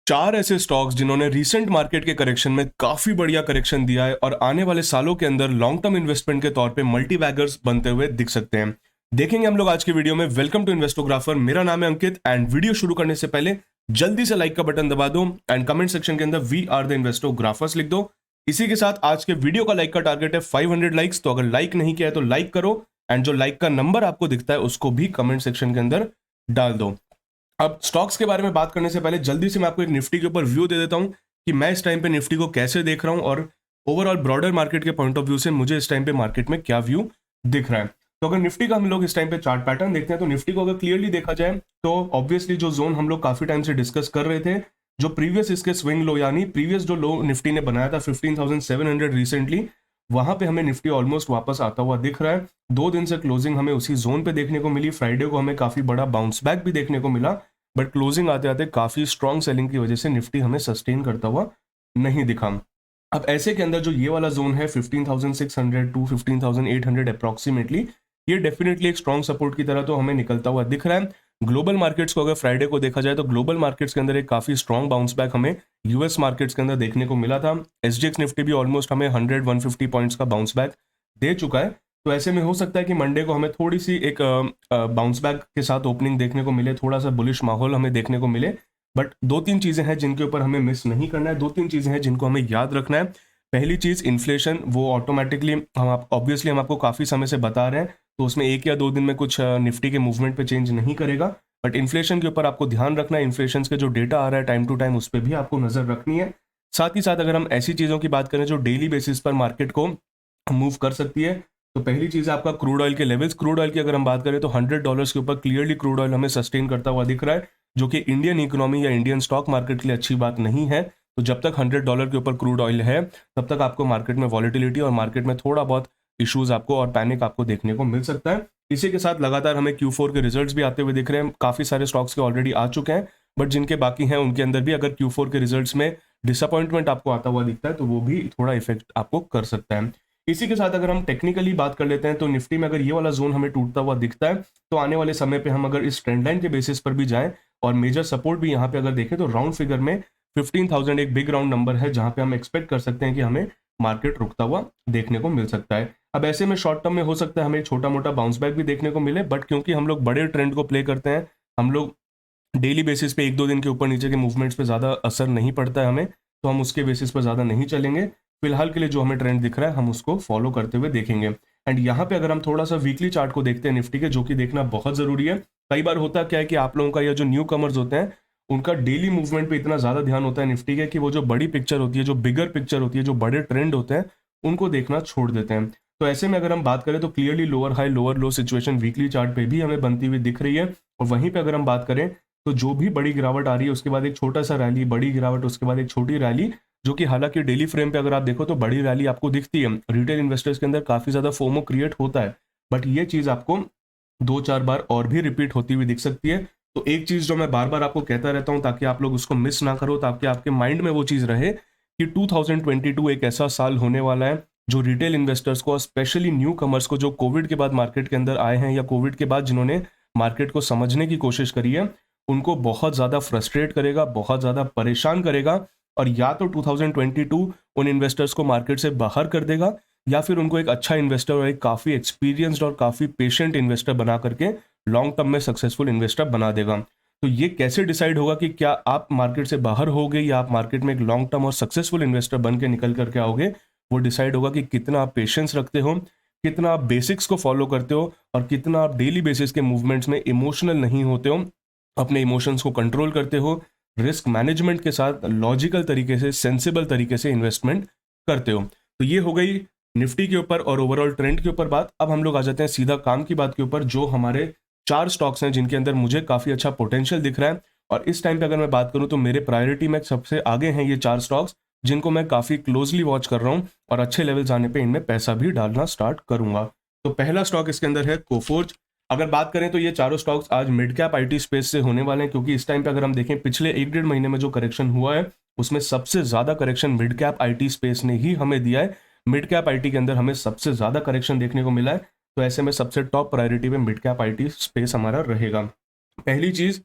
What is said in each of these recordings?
चार ऐसे स्टॉक्स जिन्होंने रीसेंट मार्केट के करेक्शन में काफी बढ़िया करेक्शन दिया है और आने वाले सालों के अंदर लॉन्ग टर्म इन्वेस्टमेंट के तौर पे मल्टी बैगर्स बनते हुए दिख सकते हैं। देखेंगे हम लोग आज की वीडियो में। वेलकम टू इन्वेस्टोग्राफर, मेरा नाम है अंकित एंड वीडियो शुरू करने से पहले जल्दी से लाइक का बटन दबा दो एंड कमेंट सेक्शन के अंदर वी आर द इन्वेस्टोग्राफर्स लिख दो। इसी के साथ आज के वीडियो का लाइक का टारगेट है 500 लाइक्स, तो अगर लाइक नहीं किया है तो लाइक करो एंड जो लाइक का नंबर आपको दिखता है उसको भी कमेंट सेक्शन के अंदर डाल दो। अब स्टॉक्स के बारे में बात करने से पहले जल्दी से मैं आपको एक निफ्टी के ऊपर व्यू दे देता हूं कि मैं इस टाइम पे निफ्टी को कैसे देख रहा हूं और ओवरऑल ब्रॉडर मार्केट के पॉइंट ऑफ व्यू से मुझे इस टाइम पे मार्केट में क्या व्यू दिख रहा है। तो अगर निफ्टी का हम लोग इस टाइम पे चार्ट पैटर्न देखते हैं तो निफ्टी को अगर क्लियरली देखा जाए तो ऑब्वियसली जो जोन हम लोग काफी टाइम से डिस्कस कर रहे थे, जो प्रीवियस इसके स्विंग लो यानी प्रीवियस जो लो निफ्टी ने बनाया था 15,700 रिसेंटली, वहां पे हमें निफ्टी ऑलमोस्ट वापस आता हुआ दिख रहा है। 2 दिन से क्लोजिंग हमें उसी जोन पे देखने को मिली। फ्राइडे को हमें काफी बड़ा बाउंस बैक भी देखने को मिला, बट क्लोजिंग आते आते काफी स्ट्रॉन्ग सेलिंग की वजह से निफ्टी हमें सस्टेन करता हुआ नहीं दिखा। अब ऐसे के अंदर जो ये वाला जोन है 15,600 टू 15,800 अप्रोक्सीमेटली, ये डेफिनेटली एक स्ट्रॉन्ग सपोर्ट की तरह तो हमें निकलता हुआ दिख रहा है। ग्लोबल मार्केट्स को अगर फ्राइडे को देखा जाए तो ग्लोबल मार्केट्स के अंदर एक काफी स्ट्रॉन्ग बाउंस बैक हमें यूएस मार्केट्स के अंदर देखने को मिला था। एसजीएक्स निफ्टी भी ऑलमोस्ट हमें 100-150 पॉइंट्स का बाउंस बैक दे चुका है। तो ऐसे में हो सकता है कि मंडे को हमें थोड़ी सी एक बाउंस बैक के साथ ओपनिंग देखने को मिले, थोड़ा सा बुलिश माहौल हमें देखने को मिले। बट 2-3 चीजें हैं जिनके ऊपर हमें मिस नहीं करना है, 2-3 चीजें हैं जिनको हमें याद रखना है। पहली चीज इन्फ्लेशन, वो ऑटोमेटिकली हम ऑब्वियसली हम आपको काफी समय से बता रहे हैं, तो उसमें 1 या 2 दिन में कुछ निफ्टी के मूवमेंट पे चेंज नहीं करेगा। बट इन्फ्लेशन के ऊपर आपको ध्यान रखना है। इन्फ्लेशन के जो डेटा आ रहा है टाइम टू टाइम उस पर भी आपको नजर रखनी है। साथ ही साथ अगर हम ऐसी चीजों की बात करें जो डेली बेसिस पर मार्केट को मूव कर सकती है, तो पहली चीज है आपका क्रूड ऑयल के लेवल्स। क्रूड ऑयल की अगर हम बात करें तो $100 के ऊपर क्लियरली क्रूड ऑयल हमें सस्टेन करता हुआ दिख रहा है, जो कि इंडियन इकोनॉमी या इंडियन स्टॉक मार्केट के लिए अच्छी बात नहीं है। तो जब तक $100 के ऊपर क्रूड ऑयल है तब तक आपको मार्केट में वॉलिटिलिटी और मार्केट में थोड़ा बहुत इश्यूज आपको और पैनिक आपको देखने को मिल सकता है। इसी के साथ लगातार हमें Q4 के रिजल्ट्स भी आते हुए दिख रहे हैं। काफी सारे स्टॉक्स के ऑलरेडी आ चुके हैं, बट जिनके बाकी हैं उनके अंदर भी अगर Q4 के रिजल्ट्स में डिसअपॉइंटमेंट आपको आता हुआ दिखता है तो वो भी थोड़ा इफेक्ट आपको कर सकता है। इसी के साथ अगर हम टेक्निकली बात कर लेते हैं तो निफ्टी में अगर ये वाला जोन हमें टूटता हुआ दिखता है तो आने वाले समय पे हम अगर इस ट्रेंड लाइन के बेसिस पर भी जाएं और मेजर सपोर्ट भी यहाँ पे अगर देखें तो राउंड फिगर में 15,000 एक बिग राउंड नंबर है जहां पे हम एक्सपेक्ट कर सकते हैं कि हमें मार्केट रुकता हुआ देखने को मिल सकता है। अब ऐसे में शॉर्ट टर्म में हो सकता है हमें छोटा मोटा बाउंस बैक भी देखने को मिले, बट क्योंकि हम लोग बड़े ट्रेंड को प्ले करते हैं, हम लोग डेली बेसिस पे 1-2 दिन के ऊपर नीचे के मूवमेंट्स पे ज़्यादा असर नहीं पड़ता है हमें, तो हम उसके बेसिस पर ज़्यादा नहीं चलेंगे। फिलहाल के लिए जो हमें ट्रेंड दिख रहा है हम उसको फॉलो करते हुए देखेंगे। एंड यहाँ पे अगर हम थोड़ा सा वीकली चार्ट को देखते हैं निफ्टी के, जो कि देखना बहुत ज़रूरी है। कई बार होता क्या है कि आप लोगों का या जो न्यू कमर्स होते हैं उनका डेली मूवमेंट पे इतना ज़्यादा ध्यान होता है निफ्टी के कि वो जो बड़ी पिक्चर होती है, जो बिगर पिक्चर होती है, जो बड़े ट्रेंड होते हैं उनको देखना छोड़ देते हैं। तो ऐसे में अगर हम बात करें तो क्लियरली लोअर हाई लोअर लो सिचुएशन वीकली चार्ट पे भी हमें बनती हुई दिख रही है। और वहीं पे अगर हम बात करें तो जो भी बड़ी गिरावट आ रही है उसके बाद एक छोटा सा रैली, बड़ी गिरावट उसके बाद एक छोटी रैली, जो कि हालांकि डेली फ्रेम पे अगर आप देखो तो बड़ी रैली आपको दिखती है। रिटेल इन्वेस्टर्स के अंदर काफी ज्यादा फोमो क्रिएट होता है, बट ये चीज आपको 2-4 बार और भी रिपीट होती हुई दिख सकती है। तो एक चीज जो मैं बार बार आपको कहता रहता हूं ताकि आप लोग उसको मिस ना करो, ताकि आपके माइंड में वो चीज रहे कि 2022 एक ऐसा साल होने वाला है जो रिटेल इन्वेस्टर्स को, स्पेशली न्यू कमर्स को, जो कोविड के बाद मार्केट के अंदर आए हैं या कोविड के बाद जिन्होंने मार्केट को समझने की कोशिश करी है, उनको बहुत ज़्यादा फ्रस्ट्रेट करेगा, बहुत ज़्यादा परेशान करेगा। और या तो 2022 उन इन्वेस्टर्स को मार्केट से बाहर कर देगा या फिर उनको एक अच्छा इन्वेस्टर और एक काफ़ी एक्सपीरियंस्ड और काफ़ी पेशेंट इन्वेस्टर बना करके लॉन्ग टर्म में सक्सेसफुल इन्वेस्टर बना देगा। तो ये कैसे डिसाइड होगा कि क्या आप मार्केट से बाहर होगे या आप मार्केट में एक लॉन्ग टर्म और सक्सेसफुल इन्वेस्टर बन के निकल करके आओगे? वो डिसाइड होगा कि कितना आप पेशेंस रखते हो, कितना आप बेसिक्स को फॉलो करते हो और कितना आप डेली बेसिस के मूवमेंट्स में इमोशनल नहीं होते हो, अपने इमोशंस को कंट्रोल करते हो, रिस्क मैनेजमेंट के साथ लॉजिकल तरीके से, सेंसिबल तरीके से इन्वेस्टमेंट करते हो। तो ये हो गई निफ्टी के ऊपर और ओवरऑल ट्रेंड के ऊपर बात। अब हम लोग आ जाते हैं सीधा काम की बात के ऊपर, जो हमारे 4 स्टॉक्स हैं जिनके अंदर मुझे काफी अच्छा पोटेंशियल दिख रहा है। और इस टाइम पे अगर मैं बात करूं तो मेरे प्रायोरिटी में सबसे आगे हैं ये 4 स्टॉक्स, जिनको मैं काफी क्लोजली वॉच कर रहा हूं और अच्छे लेवल्स आने पे इनमें पैसा भी डालना स्टार्ट करूंगा। तो पहला स्टॉक इसके अंदर है कोफोर्ज। अगर बात करें तो ये चारों स्टॉक्स आज मिड कैप आईटी स्पेस से होने वाले हैं, क्योंकि इस टाइम पे अगर हम देखें पिछले 1-1.5 महीने में जो करेक्शन हुआ है उसमें सबसे ज्यादा correction mid cap IT space ने ही हमें दिया है। मिड कैप आईटी के अंदर हमें सबसे ज्यादा करेक्शन देखने को मिला है, तो ऐसे में सबसे टॉप प्रायोरिटी पे मिड कैप आईटी स्पेस हमारा रहेगा। पहली चीज,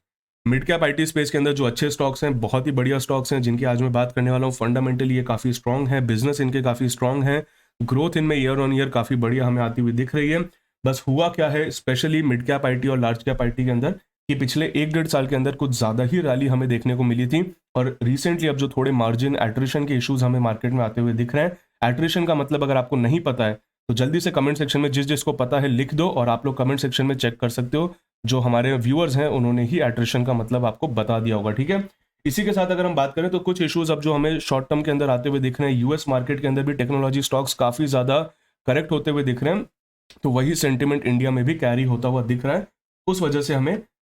मिड कैप आईटी स्पेस के अंदर जो अच्छे स्टॉक्स हैं, बहुत ही बढ़िया स्टॉक्स हैं जिनकी आज मैं बात करने वाला हूँ। फंडामेंटली ये काफ़ी स्ट्रांग है, बिजनेस इनके काफ़ी स्ट्रांग है, ग्रोथ इनमें ईयर ऑन ईयर काफ़ी बढ़िया हमें आती हुई दिख रही है। बस हुआ क्या है स्पेशली मिड कैप आईटी और लार्ज कैप आईटी के अंदर कि पिछले 1-1.5 साल के अंदर कुछ ज़्यादा ही रैली हमें देखने को मिली थी और रिसेंटली अब जो थोड़े मार्जिन एट्रिशन के इश्यूज हमें मार्केट में आते हुए दिख रहे हैं। एट्रिशन का मतलब अगर आपको नहीं पता है तो जल्दी से कमेंट सेक्शन में जिसको पता है लिख दो और आप लोग कमेंट सेक्शन में चेक कर सकते हो। जो हमारे व्यूअर्स हैं उन्होंने ही एट्रिशन का मतलब आपको बता दिया होगा, ठीक है। इसी के साथ अगर हम बात करें तो कुछ इश्यूज अब जो हमें शॉर्ट टर्म के अंदर आते हुए दिख रहे हैं, यूएस मार्केट के अंदर भी टेक्नोलॉजी स्टॉक्स काफ़ी ज़्यादा करेक्ट होते हुए दिख रहे हैं, तो वही सेंटिमेंट इंडिया में भी कैरी होता हुआ दिख रहा है। उस वजह से हमें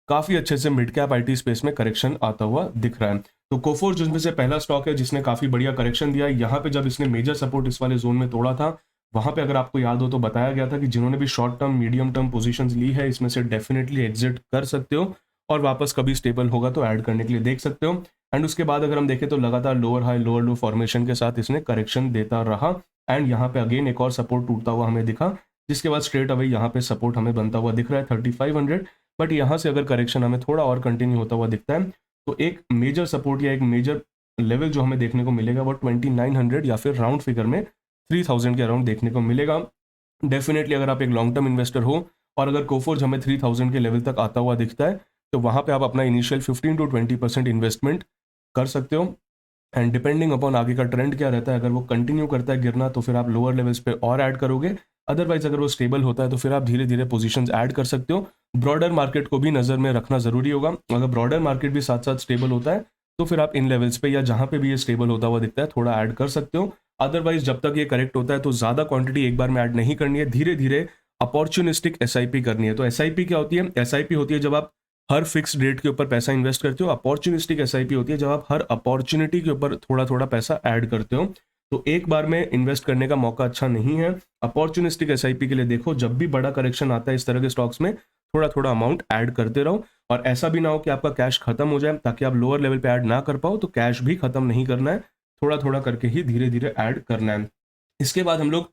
काफ़ी अच्छे से मिड कैप आईटी स्पेस में करेक्शन आता हुआ दिख रहा है। तो कोफोर्ज जिसमें से पहला स्टॉक है जिसने काफ़ी बढ़िया करेक्शन दिया है। यहाँ पे जब इसने मेजर सपोर्ट इस वाले जोन में तोड़ा था, वहाँ पे अगर आपको याद हो तो बताया गया था कि जिन्होंने भी short term medium term positions ली है इसमें से डेफिनेटली एग्जिट कर सकते हो और वापस कभी स्टेबल होगा तो ऐड करने के लिए देख सकते हो। एंड उसके बाद अगर हम देखें तो लगातार लोअर हाई लोअर लो फॉर्मेशन के साथ इसने करेक्शन देता रहा एंड यहाँ पे अगेन एक और सपोर्ट टूटता हुआ हमें दिखा, जिसके बाद स्ट्रेट अवे यहाँ पे सपोर्ट हमें बनता हुआ दिख रहा है 3500। बट यहाँ से अगर करेक्शन हमें थोड़ा और कंटिन्यू होता हुआ दिखता है तो एक मेजर सपोर्ट या एक मेजर लेवल जो हमें देखने को मिलेगा वो 2900 या फिर राउंड फिगर में 3000 के अराउंड देखने को मिलेगा। डेफिनेटली अगर आप एक लॉन्ग टर्म इन्वेस्टर हो और अगर कोफोर्ज हमें 3000 के लेवल तक आता हुआ दिखता है तो वहाँ पे आप अपना इनिशियल 15 to 20% इन्वेस्टमेंट कर सकते हो। एंड डिपेंडिंग अपॉन आगे का ट्रेंड क्या रहता है, अगर वो कंटिन्यू करता है गिरना तो फिर आप लोअर लेवल्स पे और ऐड करोगे, अदरवाइज अगर वो स्टेबल होता है तो फिर आप धीरे धीरे पोजीशंस ऐड कर सकते हो। ब्रॉडर मार्केट को भी नज़र में रखना ज़रूरी होगा, अगर ब्रॉडर मार्केट भी साथ साथ स्टेबल होता है तो फिर आप इन लेवल्स पे या जहाँ पे भी ये स्टेबल होता हुआ दिखता है थोड़ा ऐड कर सकते हो। अदरवाइज जब तक ये करेक्ट होता है तो ज़्यादा क्वांटिटी एक बार में ऐड नहीं करनी है, धीरे धीरे अपॉर्चुनिस्टिक एसआईपी करनी है। तो एसआईपी क्या होती है? एसआईपी होती है जब आप हर फिक्स डेट के ऊपर पैसा इन्वेस्ट करते हो। अपॉर्चुनिस्टिक एसआईपी होती है जब आप हर अपॉर्चुनिटी के ऊपर थोड़ा थोड़ा पैसा ऐड करते हो। तो एक बार में इन्वेस्ट करने का मौका अच्छा नहीं है। अपॉर्चुनिस्टिक एसआईपी के लिए देखो जब भी बड़ा करेक्शन आता है इस तरह के स्टॉक्स में थोड़ा थोड़ा अमाउंट ऐड करते रहो और ऐसा भी ना हो कि आपका कैश खत्म हो जाए ताकि आप लोअर लेवल पे ऐड ना कर पाओ। तो कैश भी खत्म नहीं करना है, थोड़ा थोड़ा करके ही धीरे धीरे ऐड करना है। इसके बाद हम लोग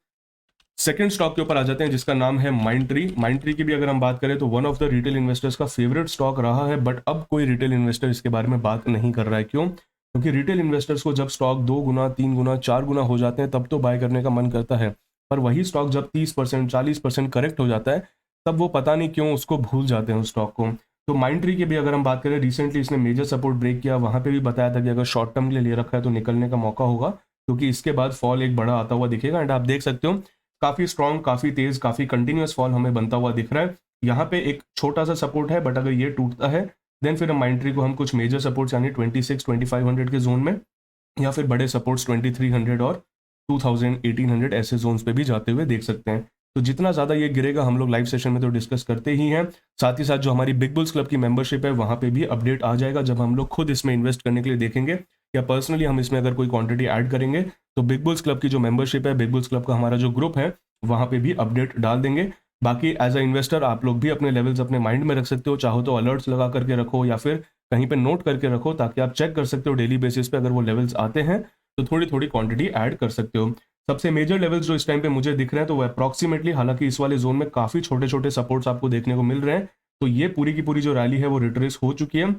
सेकंड स्टॉक के ऊपर आ जाते हैं जिसका नाम है माइंडट्री। माइंडट्री की भी अगर हम बात करें तो one of the retail investors का फेवरेट स्टॉक रहा है, बट अब कोई रिटेल इन्वेस्टर इसके बारे में बात नहीं कर रहा है। क्यों? क्योंकि रिटेल इन्वेस्टर्स को जब स्टॉक 2 गुना 3 गुना 4 गुना हो जाते हैं तब तो बाय करने का मन करता है, पर वही स्टॉक जब 30% 40% करेक्ट हो जाता है तब वो पता नहीं क्यों उसको भूल जाते हैं उस स्टॉक को। तो माइंडट्री की भी अगर हम बात करें, रिसेंटली इसने मेजर सपोर्ट ब्रेक किया, वहाँ पे भी बताया था कि अगर शॉर्ट टर्म के लिए ले रखा है तो निकलने का मौका होगा क्योंकि इसके बाद फॉल एक बड़ा आता हुआ दिखेगा। एंड आप देख सकते हो काफ़ी स्ट्रॉन्ग, काफ़ी तेज, काफ़ी कंटिन्यूस फॉल हमें बनता हुआ दिख रहा है। यहाँ पे एक छोटा सा सपोर्ट है, बट अगर ये टूटता है देन फिर हम माइंडट्री को हम कुछ मेजर सपोर्ट्स यानी 26-2500 के जोन में या फिर बड़े सपोर्ट्स 2300 और 2000-1800 ऐसे जोन्स पे भी जाते हुए देख सकते हैं। तो जितना ज़्यादा ये गिरेगा हम लोग लाइव सेशन में तो डिस्कस करते ही हैं, साथ ही साथ जो हमारी बिग बुल्स क्लब की मेंबरशिप है वहाँ पे भी अपडेट आ जाएगा जब हम लोग खुद इसमें इन्वेस्ट करने के लिए देखेंगे या पर्सनली हम इसमें अगर कोई क्वांटिटी ऐड करेंगे तो बिग बुल्स क्लब की जो मेंबरशिप है, बिग बुल्स क्लब का हमारा जो ग्रुप है वहाँ पे भी अपडेट डाल देंगे। बाकी एज अ इन्वेस्टर आप लोग भी अपने लेवल्स अपने माइंड में रख सकते हो, चाहो तो अलर्ट्स लगा करके रखो या फिर कहीं पे नोट करके रखो ताकि आप चेक कर सकते हो डेली बेसिस पे अगर वो लेवल्स आते हैं तो थोड़ी थोड़ी क्वांटिटी ऐड कर सकते हो। सबसे मेजर लेवल्स जो इस टाइम पे मुझे दिख रहे हैं तो वो अप्रॉक्सीमेटली, हालांकि इस वाले जोन में काफ़ी छोटे छोटे सपोर्ट्स आपको देखने को मिल रहे हैं, तो ये पूरी की पूरी जो रैली है वो रिट्रेस हो चुकी है।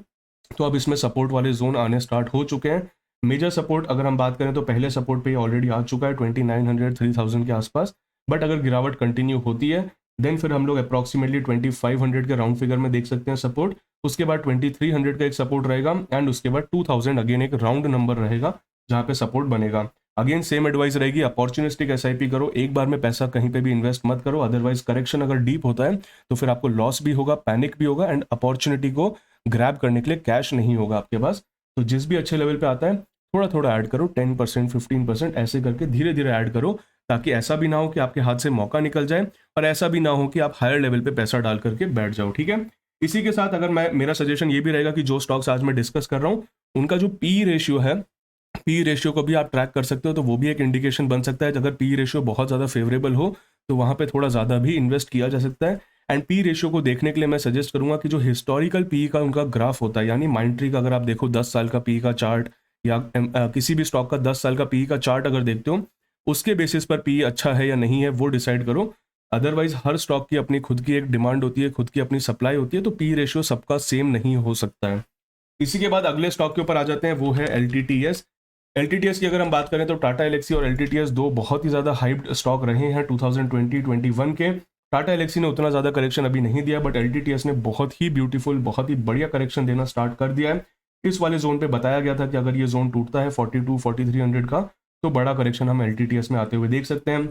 तो अब इसमें सपोर्ट वाले जोन आने स्टार्ट हो चुके हैं। मेजर सपोर्ट अगर हम बात करें तो पहले सपोर्ट पे ऑलरेडी आ चुका है 2900-3000 के आसपास, बट अगर गिरावट कंटिन्यू होती है देन फिर हम लोग अप्रॉक्सीमेटली 2500 के राउंड फिगर में देख सकते हैं सपोर्ट। उसके बाद 2300 का एक सपोर्ट रहेगा एंड उसके बाद 2000 अगेन एक राउंड नंबर रहेगा जहाँ पे सपोर्ट बनेगा। अगेन सेम एडवाइस रहेगी, अपॉर्चुनिस्टिक एसआईपी करो, एक बार में पैसा कहीं पे भी इन्वेस्ट मत करो, अदरवाइज करेक्शन अगर डीप होता है तो फिर आपको लॉस भी होगा, पैनिक भी होगा एंड अपॉर्चुनिटी को ग्रैब करने के लिए कैश नहीं होगा आपके पास। तो जिस भी अच्छे लेवल पे आता है थोड़ा थोड़ा ऐड करो, 10% 15% ऐसे करके धीरे धीरे ऐड करो, ताकि ऐसा भी ना हो कि आपके हाथ से मौका निकल जाए और ऐसा भी ना हो कि आप हायर लेवल पे पैसा डाल करके बैठ जाओ, ठीक है। इसी के साथ अगर मेरा सजेशन ये भी रहेगा कि जो स्टॉक्स आज मैं डिस्कस कर रहा हूँ उनका जो पी रेशियो है, पी रेशियो को भी आप ट्रैक कर सकते हो, तो वो भी एक इंडिकेशन बन सकता है। अगर पी रेशियो बहुत ज़्यादा फेवरेबल हो तो वहाँ पे थोड़ा ज़्यादा भी इन्वेस्ट किया जा सकता है। एंड पी रेशियो को देखने के लिए मैं सजेस्ट करूँगा कि जो हिस्टोरिकल पी का उनका ग्राफ होता है, यानी माइंडट्री का अगर आप देखो 10 साल का पी का चार्ट या किसी भी स्टॉक का 10 साल का पी का चार्ट अगर देखते हो उसके बेसिस पर पी अच्छा है या नहीं है वो डिसाइड करो। अदरवाइज हर स्टॉक की अपनी खुद की एक डिमांड होती है, खुद की अपनी सप्लाई होती है, तो पी रेशियो सबका सेम नहीं हो सकता है। इसी के बाद अगले स्टॉक के ऊपर आ जाते हैं, वो है LTTS। LTTS की अगर हम बात करें तो टाटा एलेक्सी और LTTS दो बहुत ही ज़्यादा हाइप्ड स्टॉक रहे हैं 2020-21 के। टाटा एलेक्सी ने उतना ज़्यादा करेक्शन अभी नहीं दिया, बट LTTS ने बहुत ही ब्यूटीफुल, बहुत ही बढ़िया करेक्शन देना स्टार्ट कर दिया है। इस वाले जोन पे बताया गया था कि अगर ये जोन टूटता है 42-4300 का, तो बड़ा करेक्शन हम LTTS में आते हुए देख सकते हैं।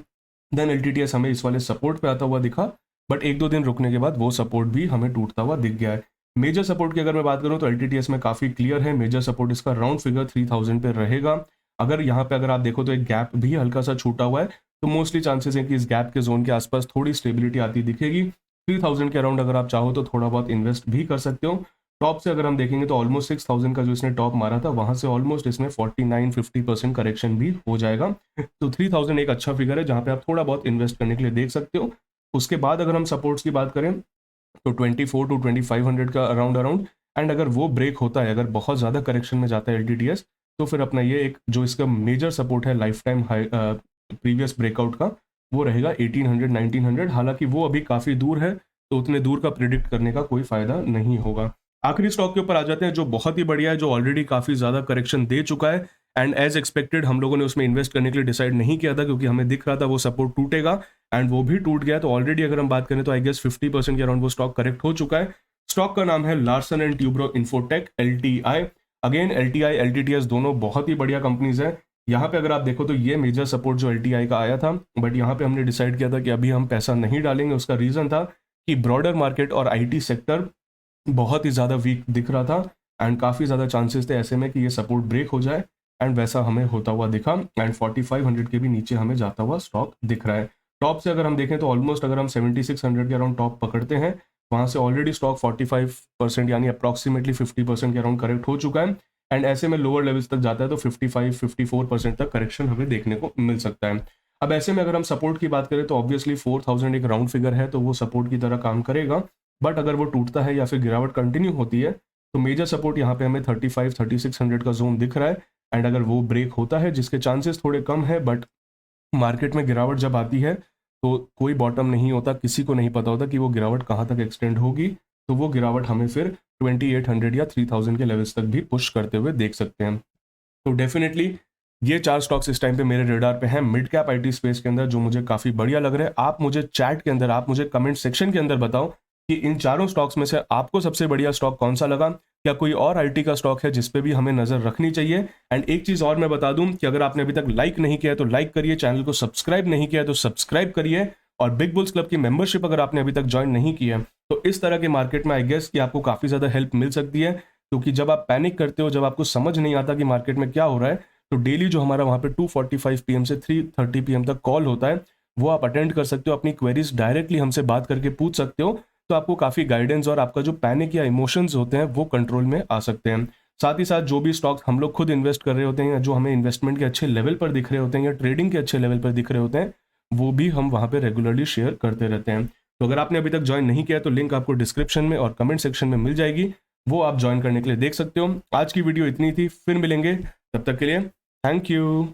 देन LTTS हमें इस वाले सपोर्ट पे आता हुआ दिखा, बट एक दो दिन रुकने के बाद वो सपोर्ट भी हमें टूटता हुआ दिख गया है। मेजर सपोर्ट की अगर मैं बात करूं तो LTTS में काफ़ी क्लियर है, मेजर सपोर्ट इसका राउंड फिगर 3000 पे रहेगा। अगर यहाँ पे अगर आप देखो तो एक गैप भी हल्का सा छूटा हुआ है, तो मोस्टली चांसेस है कि इस गैप के जोन के आसपास थोड़ी स्टेबिलिटी आती दिखेगी। 3000 के अराउंड अगर आप चाहो तो थोड़ा बहुत इन्वेस्ट भी कर सकते हो। टॉप से अगर हम देखेंगे तो ऑलमोस्ट 6000 का जो इसने टॉप मारा था, वहां से ऑलमोस्ट इसमें 49-50% करेक्शन भी हो जाएगा। तो 3000 एक अच्छा फिगर है जहां पे आप थोड़ा बहुत इन्वेस्ट करने के लिए देख सकते हो। उसके बाद अगर हम सपोर्ट्स की बात करें तो 24-2500 का अराउंड एंड अगर वो ब्रेक होता है, अगर बहुत ज़्यादा करेक्शन में जाता है LTTS, तो फिर अपना ये एक जो इसका मेजर सपोर्ट है life time high previous breakout का, वो रहेगा 1800-1900। हालांकि वो अभी काफ़ी दूर है, तो उतने दूर का प्रिडिक्ट करने का कोई फायदा नहीं होगा। आखिरी स्टॉक के ऊपर आ जाते हैं जो बहुत ही बढ़िया है, जो ऑलरेडी काफ़ी ज़्यादा करेक्शन दे चुका है एंड एज एक्सपेक्टेड हम लोगों ने उसमें इन्वेस्ट करने के लिए डिसाइड नहीं किया था, क्योंकि हमें दिख रहा था वो सपोर्ट टूटेगा एंड वो भी टूट गया। तो ऑलरेडी अगर हम बात करें तो आई गेस 50% के अराउंड वो स्टॉक करेक्ट हो चुका है। स्टॉक का नाम है Larsen and Toubro infotech, LTI। Again LTI LTTS दोनों बहुत ही बढ़िया कंपनीज है। यहाँ पे अगर आप देखो तो ये मेजर सपोर्ट जो LTI का आया था, बट यहाँ पे हमने डिसाइड किया था कि अभी हम पैसा नहीं डालेंगे। उसका रीज़न था कि ब्रॉडर मार्केट और IT सेक्टर बहुत ही ज़्यादा वीक दिख रहा था एंड काफ़ी ज़्यादा चांसेस थे ऐसे में कि ये सपोर्ट ब्रेक हो जाए, एंड वैसा हमें होता हुआ दिखा एंड 4500 के भी नीचे हमें जाता हुआ स्टॉक दिख रहा है। टॉप से अगर हम देखें तो ऑलमोस्ट अगर हम 7600 के अराउंड टॉप पकड़ते हैं, वहाँ से ऑलरेडी स्टॉक 45% यानी अप्रॉक्सीमेटली 50% के अराउंड करेक्ट हो चुका है एंड ऐसे में लोअर लेवल्स तक जाता है तो 55-54% तक करेक्शन हमें देखने को मिल सकता है। अब ऐसे में अगर हम सपोर्ट की बात करें तो ऑब्वियसली 4000 एक राउंड फिगर है, तो वो सपोर्ट की तरह काम करेगा। बट अगर वो टूटता है या फिर गिरावट कंटिन्यू होती है, तो मेजर सपोर्ट यहाँ पे हमें 35-3600 का जोन दिख रहा है एंड अगर वो ब्रेक होता है, जिसके चांसेस थोड़े कम है, बट मार्केट में गिरावट जब आती है तो कोई बॉटम नहीं होता, किसी को नहीं पता होता कि वो गिरावट कहाँ तक एक्सटेंड होगी, तो वो गिरावट हमें फिर 2800 या 3000 के लेवल्स तक भी पुश करते हुए देख सकते हैं। तो डेफिनेटली ये 4 स्टॉक्स इस टाइम पे मेरे रेडार पे हैं मिड कैप IT स्पेस के अंदर, जो मुझे काफ़ी बढ़िया लग रहा है। आप मुझे चैट के अंदर, आप मुझे कमेंट सेक्शन के अंदर बताओ कि इन चारों स्टॉक्स में से आपको सबसे बढ़िया स्टॉक कौन सा लगा। क्या कोई और IT का स्टॉक है जिस पे भी हमें नज़र रखनी चाहिए। एंड एक चीज़ और मैं बता दूं कि अगर आपने अभी तक लाइक नहीं किया है तो लाइक करिए, चैनल को सब्सक्राइब नहीं किया है तो सब्सक्राइब करिए, और बिग बुल्स क्लब की मेंबरशिप अगर आपने अभी तक ज्वाइन नहीं किया है, तो इस तरह के मार्केट में आई गेस कि आपको काफ़ी ज़्यादा हेल्प मिल सकती है। क्योंकि जब आप पैनिक करते हो, जब आपको समझ नहीं आता कि मार्केट में क्या हो रहा है, तो डेली जो हमारा वहाँ पे 2:45 PM से 3:30 PM तक कॉल होता है, वो आप अटेंड कर सकते हो, अपनी क्वेरीज डायरेक्टली हमसे बात करके पूछ सकते हो। तो आपको काफ़ी गाइडेंस और आपका जो पैनिक या इमोशंस होते हैं वो कंट्रोल में आ सकते हैं। साथ ही साथ जो भी स्टॉक हम लोग खुद इन्वेस्ट कर रहे होते हैं, या जो हमें इन्वेस्टमेंट के अच्छे लेवल पर दिख रहे होते हैं, या ट्रेडिंग के अच्छे लेवल पर दिख रहे होते हैं, वो भी हम वहाँ पे रेगुलरली शेयर करते रहते हैं। तो अगर आपने अभी तक ज्वाइन नहीं किया तो लिंक आपको डिस्क्रिप्शन में और कमेंट सेक्शन में मिल जाएगी, वो आप ज्वाइन करने के लिए देख सकते हो। आज की वीडियो इतनी थी, फिर मिलेंगे, तब तक के लिए थैंक यू।